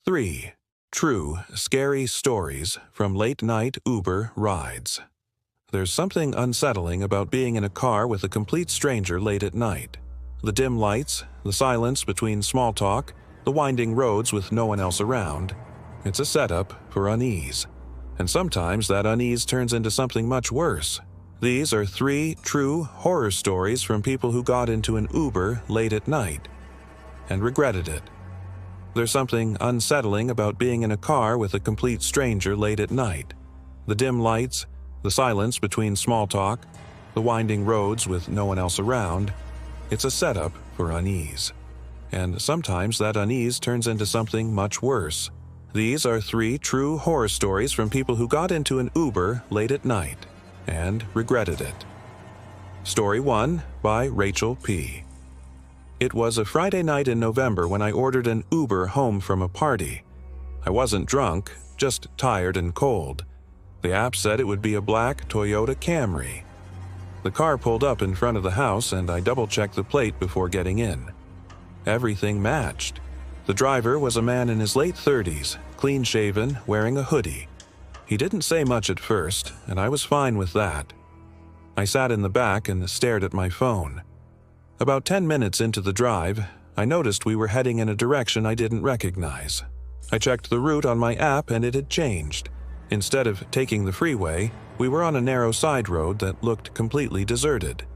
3. True, scary stories from late-night Uber rides. There's something unsettling about being in a car with a complete stranger late at night. The dim lights, the silence between small talk, the winding roads with no one else around. It's a setup for unease. And sometimes that unease turns into something much worse. These are 3 true horror stories from people who got into an Uber late at night and regretted it. There's something unsettling about being in a car with a complete stranger late at night. The dim lights, the silence between small talk, the winding roads with no one else around. It's a setup for unease. And sometimes that unease turns into something much worse. These are 3 true horror stories from people who got into an Uber late at night and regretted it. Story 1 by Rachel P. It was a Friday night in November when I ordered an Uber home from a party. I wasn't drunk, just tired and cold. The app said it would be a black Toyota Camry. The car pulled up in front of the house and I double-checked the plate before getting in. Everything matched. The driver was a man in his late 30s, clean-shaven, wearing a hoodie. He didn't say much at first, and I was fine with that. I sat in the back and stared at my phone. About 10 minutes into the drive, I noticed we were heading in a direction I didn't recognize. I checked the route on my app and it had changed. Instead of taking the freeway, we were on a narrow side road that looked completely deserted.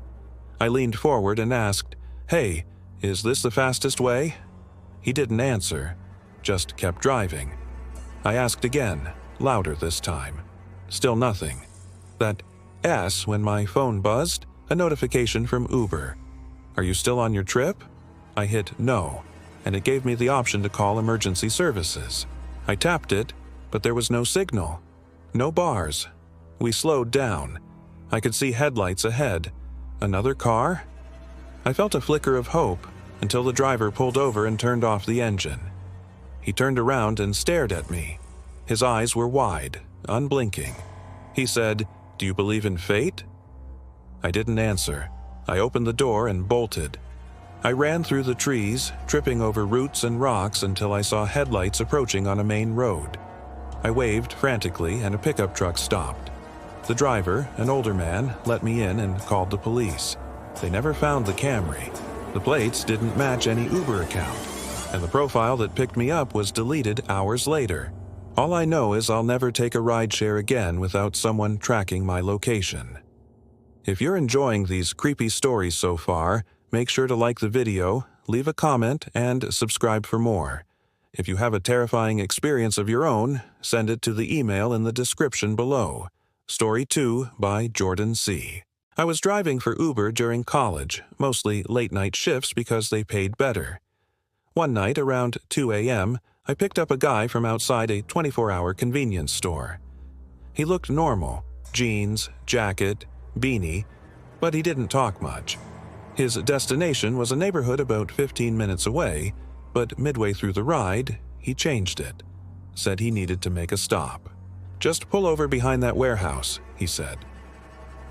I leaned forward and asked, "Hey, is this the fastest way?" He didn't answer, just kept driving. I asked again, louder this time. Still nothing. That S when my phone buzzed, a notification from Uber. "Are you still on your trip?" I hit no, and it gave me the option to call emergency services. I tapped it, but there was no signal. No bars. We slowed down. I could see headlights ahead. Another car? I felt a flicker of hope until the driver pulled over and turned off the engine. He turned around and stared at me. His eyes were wide, unblinking. He said, "Do you believe in fate?" I didn't answer. I opened the door and bolted. I ran through the trees, tripping over roots and rocks until I saw headlights approaching on a main road. I waved frantically and a pickup truck stopped. The driver, an older man, let me in and called the police. They never found the Camry. The plates didn't match any Uber account, and the profile that picked me up was deleted hours later. All I know is I'll never take a rideshare again without someone tracking my location. If you're enjoying these creepy stories so far, make sure to like the video, leave a comment, and subscribe for more. If you have a terrifying experience of your own, send it to the email in the description below. Story 2 by Jordan C. I was driving for Uber during college, mostly late-night shifts because they paid better. One night around 2 a.m., I picked up a guy from outside a 24-hour convenience store. He looked normal, jeans, jacket, beanie, but he didn't talk much. His destination was a neighborhood about 15 minutes away, but midway through the ride, he changed it. Said he needed to make a stop. "Just pull over behind that warehouse," he said.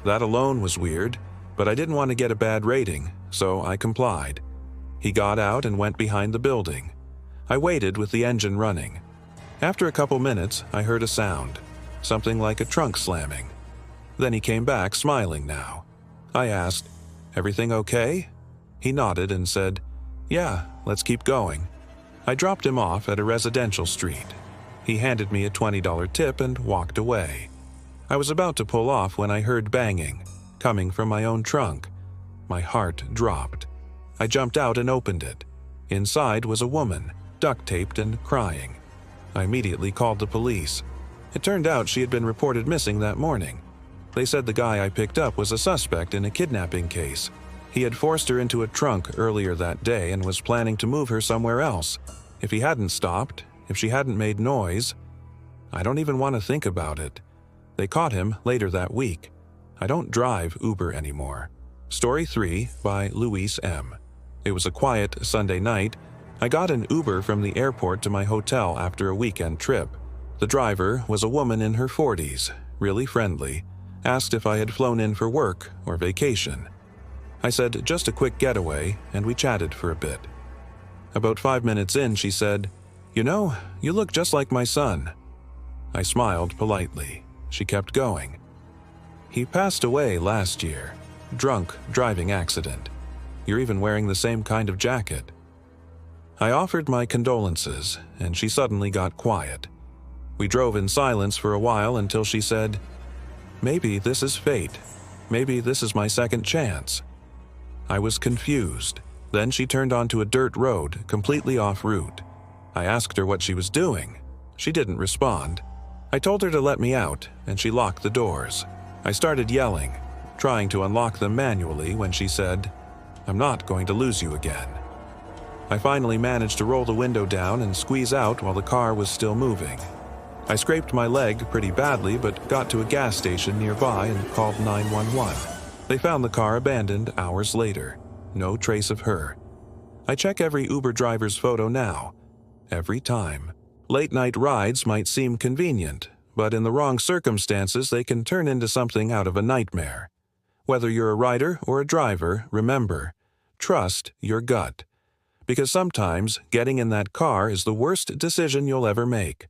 That alone was weird, but I didn't want to get a bad rating, so I complied. He got out and went behind the building. I waited with the engine running. After a couple minutes, I heard a sound, something like a trunk slamming. Then he came back, smiling now. I asked, "Everything okay?" He nodded and said, "Yeah, let's keep going." I dropped him off at a residential street. He handed me a $20 tip and walked away. I was about to pull off when I heard banging, coming from my own trunk. My heart dropped. I jumped out and opened it. Inside was a woman, duct-taped and crying. I immediately called the police. It turned out she had been reported missing that morning. They said the guy I picked up was a suspect in a kidnapping case. He had forced her into a trunk earlier that day and was planning to move her somewhere else. If he hadn't stopped, if she hadn't made noise, I don't even want to think about it. They caught him later that week. I don't drive Uber anymore. Story 3 by Luis M. It was a quiet Sunday night. I got an Uber from the airport to my hotel after a weekend trip. The driver was a woman in her 40s, really friendly, asked if I had flown in for work or vacation. I said just a quick getaway, and we chatted for a bit. About 5 minutes in, she said, "You know, you look just like my son." I smiled politely. She kept going. "He passed away last year. Drunk driving accident. You're even wearing the same kind of jacket." I offered my condolences, and she suddenly got quiet. We drove in silence for a while until she said, "Maybe this is fate. Maybe this is my second chance." I was confused. Then she turned onto a dirt road, completely off route. I asked her what she was doing. She didn't respond. I told her to let me out, and she locked the doors. I started yelling, trying to unlock them manually when she said, "I'm not going to lose you again." I finally managed to roll the window down and squeeze out while the car was still moving. I scraped my leg pretty badly but got to a gas station nearby and called 911. They found the car abandoned hours later. No trace of her. I check every Uber driver's photo now. Every time. Late-night rides might seem convenient, but in the wrong circumstances they can turn into something out of a nightmare. Whether you're a rider or a driver, remember, trust your gut. Because sometimes getting in that car is the worst decision you'll ever make.